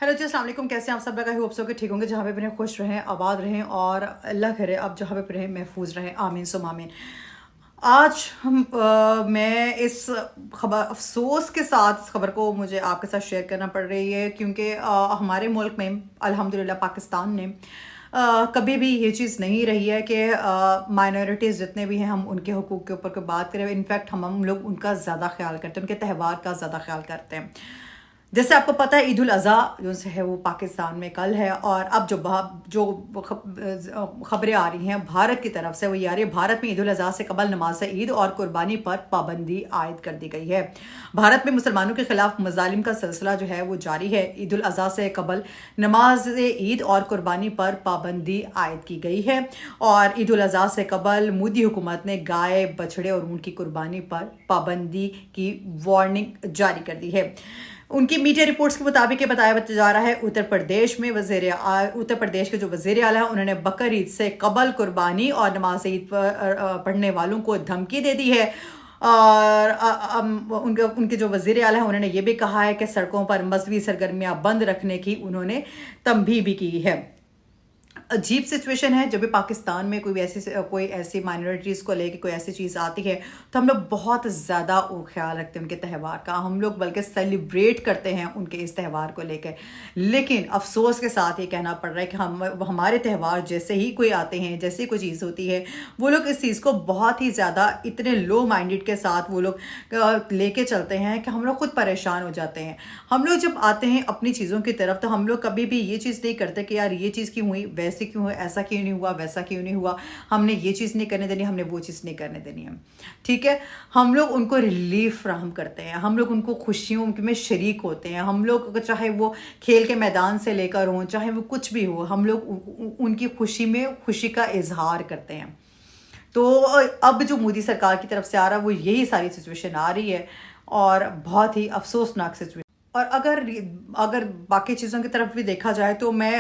Hello जी, अस्सलाम वालेकुम। कैसे हैं आप सब? होप सो के ठीक होंगे। जहाँ पे भी रहें खुश रहें, आबाद रहें और अल्लाह करे आप जहाँ पे रहें महफूज रहें। आमीन सुम आमीन। आज मैं इस खबर अफसोस के साथ इस खबर को मुझे आपके साथ शेयर करना पड़ रही है क्योंकि हमारे मुल्क में अल्हम्दुलिल्लाह पाकिस्तान ने कभी भी ये चीज़ नहीं रही है कि माइनॉरिटीज़ जितने भी हैं हम उनके हुकूक के ऊपर कोई बात करें। इनफैक्ट हम लोग उनका ज़्यादा ख्याल करते हैं, उनके त्यौहार का ज़्यादा ख्याल करते हैं। जैसे आपको पता है ईद उल अज़हा जो है वो पाकिस्तान में कल है। और अब जो खबरें आ रही हैं भारत की तरफ से वो ये आ रही है, भारत में ईद उल अज़हा से कबल नमाज ईद और कुर्बानी पर पाबंदी आयद कर दी गई है। भारत में मुसलमानों के खिलाफ मजालिम का सिलसिला जो है वो जारी है। ईद उल अज़हा से कबल नमाज ईद और कुर्बानी पर पाबंदी आयद की गई है। और ईद उल अज़हा से कबल मोदी हुकूमत ने गाय, बछड़े और ऊँट की कुर्बानी पर पाबंदी की वार्निंग जारी कर दी है। उनकी मीडिया रिपोर्ट्स के मुताबिक बताया जा रहा है उत्तर प्रदेश के जो वज़ीर आला हैं उन्होंने बकर ईद से कबल कुर्बानी और नमाज ईद पर पढ़ने वालों को धमकी दे दी है। और उनके जो वज़ीर आला हैं उन्होंने ये भी कहा है कि सड़कों पर मजहबी सरगर्मियां बंद रखने की उन्होंने तंबीह भी की है। अजीब सिचुएशन है जब भी पाकिस्तान में कोई ऐसी माइनॉरिटीज़ को लेके कोई ऐसी चीज़ आती है तो हम लोग बहुत ज़्यादा ख्याल रखते हैं उनके त्यौहार का। हम लोग बल्कि सेलिब्रेट करते हैं उनके इस त्यौहार को लेकर। लेकिन अफसोस के साथ ये कहना पड़ रहा है कि हमारे त्यौहार जैसे ही कोई आते हैं, जैसे कोई चीज़ होती है, वो लोग इस चीज़ को बहुत ही ज़्यादा इतने लो माइंडेड के साथ वो लोग लेके चलते हैं कि हम लोग खुद परेशान हो जाते हैं। हम लोग जब आते हैं अपनी चीज़ों की तरफ तो हम लोग कभी भी ये चीज़ नहीं करते कि यार ये चीज़ क्यों हुई, वैसे क्यों है, ऐसा क्यों नहीं हुआ, वैसा क्यों नहीं हुआ, हमने ये चीज़ नहीं करने देनी, हमने वो चीज़ नहीं करने देनी है। ठीक है, हम लोग उनको रिलीफ फ्राहम करते हैं, हम लोग उनको खुशियों में शरीक होते हैं। हम लोग चाहे वो खेल के मैदान से लेकर हों, चाहे वो कुछ भी हो, हम लोग उनकी खुशी में खुशी का इजहार करते हैं। तो अब जो मोदी सरकार की तरफ से आ रहा है वो यही सारी सिचुएशन आ रही है और बहुत ही अफसोसनाक सिचुएशन। और अगर बाकी चीज़ों की तरफ भी देखा जाए तो मैं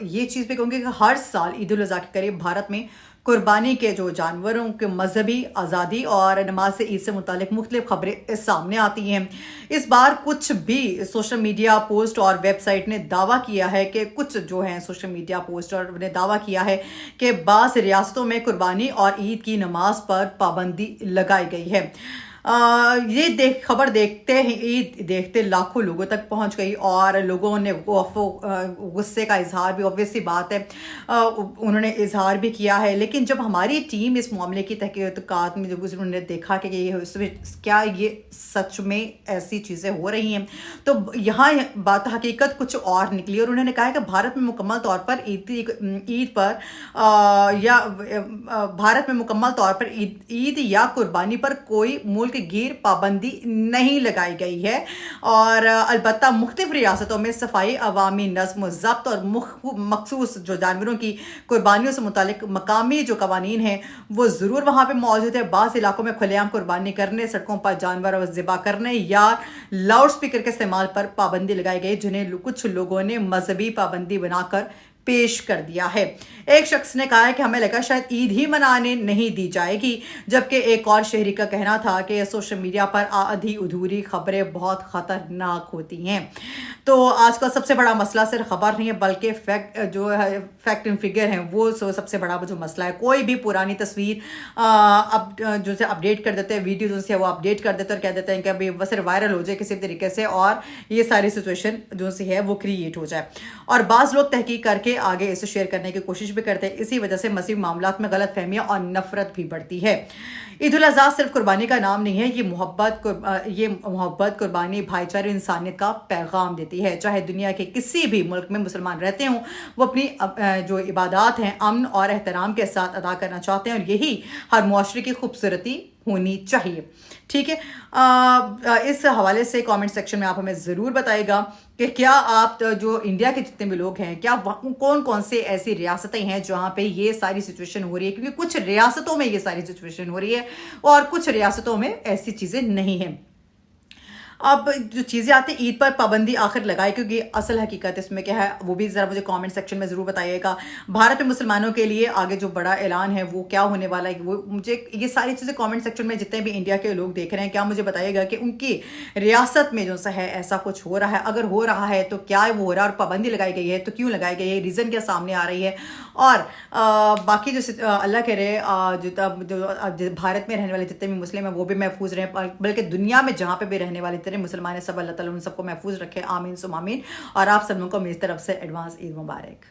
ये चीज़ भी कहूँगी कि हर साल ईद उल अज़हा के करीब भारत में कुर्बानी के जो जानवरों के मजहबी आज़ादी और नमाज ईद से मुतालिक मुख्तलिफ खबरें सामने आती हैं। इस बार कुछ भी सोशल मीडिया पोस्ट और वेबसाइट ने दावा किया है कि कुछ जो हैं सोशल मीडिया पोस्ट और ने दावा किया है कि बास रियासतों में कुर्बानी और ईद की नमाज पर पाबंदी लगाई गई है। ये खबर देखते ही ईद देखते लाखों लोगों तक पहुंच गई और लोगों ने गुस्से का इजहार भी ऑब्वियस सी बात है उन्होंने इजहार भी किया है। लेकिन जब हमारी टीम इस मामले की तहकीकात में जब उन्होंने देखा कि क्या ये सच में ऐसी चीज़ें हो रही हैं तो यहाँ बात हकीकत कुछ और निकली। और उन्होंने कहा कि भारत में मुकम्मल तौर पर ईद पर भारत में मुकम्मल तौर पर ईद या कुर्बानी पर कोई मुल्क गिर पाबंदी नहीं लगाई गई है। और अलबत्ता मुख्तलिफ रियासतों में सफाई, अवामी नज़्म ज़ब्त और मखसूस जो जानवरों की कुर्बानियों से मुतालिक मकामी जो कवानीन हैं वो ज़रूर वहाँ पर मौजूद है। बाज़ इलाकों में खुलेआम कुर्बानी करने, सड़कों पर जानवर ज़िबा करने या लाउड स्पीकर के इस्तेमाल पर पाबंदी लगाई गई, जिन्हें कुछ लोगों ने मजहबी पाबंदी बनाकर पेश कर दिया है। एक शख्स ने कहा है कि हमें लगा शायद ईद ही मनाने नहीं दी जाएगी, जबकि एक और शहरी का कहना था कि सोशल मीडिया पर आधी अधूरी खबरें बहुत खतरनाक होती हैं। तो आज का सबसे बड़ा मसला सिर्फ खबर नहीं है बल्कि फैक्ट एंड फिगर हैं वो सबसे बड़ा जो मसला है। कोई भी पुरानी तस्वीर अब जो से अपडेट कर देते हैं, वीडियो जो से वो अपडेट कर देते हैं और कह देते हैं कि अभी बस सिर्फ वायरल हो जाए किसी तरीके से और ये सारी सिचुएशन जो सी है वो क्रिएट हो जाए। और बाज़ लोग तहकीक करके आगे इसे शेयर करने की कोशिश भी करते हैं। इसी वजह से मसीह मामलात में गलत फहमियाँ और नफरत भी बढ़ती है। ईद उल अज़हा सिर्फ कुर्बानी का नाम नहीं है, ये मोहब्बत, कुर्बानी, भाईचारे, इंसानियत का पैगाम देती है। चाहे दुनिया के किसी भी मुल्क में मुसलमान रहते हों, वो अपनी जो इबादत हैं अमन और एहतराम के साथ अदा करना चाहते हैं और यही हर मुआशरे की खूबसूरती होनी चाहिए। ठीक है, इस हवाले से कमेंट सेक्शन में आप हमें ज़रूर बताइएगा कि क्या आप जो इंडिया के जितने भी लोग हैं क्या कौन कौन से ऐसी रियासतें हैं जहाँ पे ये सारी सिचुएशन हो रही है, क्योंकि कुछ रियासतों में ये सारी सिचुएशन हो रही है और कुछ रियासतों में ऐसी चीज़ें नहीं हैं। अब जो चीज़ें आती हैं ईद पर पाबंदी आखिर लगाए, क्योंकि असल हकीकत इसमें क्या है वो भी ज़रा मुझे कमेंट सेक्शन में ज़रूर बताइएगा। भारत में मुसलमानों के लिए आगे जो बड़ा ऐलान है वो क्या होने वाला है, वो मुझे ये सारी चीज़ें कमेंट सेक्शन में जितने भी इंडिया के लोग देख रहे हैं, क्या मुझे बताइएगा कि उनकी रियासत में जो सा है ऐसा कुछ हो रहा है, अगर हो रहा है तो क्या वो हो रहा है, और पाबंदी लगाई गई है तो क्यों लगाई गई है, रीज़न क्या सामने आ रही है। और बाकी जो अल्लाह करे जो भारत में रहने वाले जितने भी मुस्लिम हैं वो भी महफूज रहें, बल्कि दुनिया में जहाँ पे भी रहने वाले जितने मुसलमान हैं सब अल्लाह ताला उन सबको महफूज रखे, आमीन सुम आमीन। और आप सब लोगों को मेरी तरफ से एडवांस ईद मुबारक।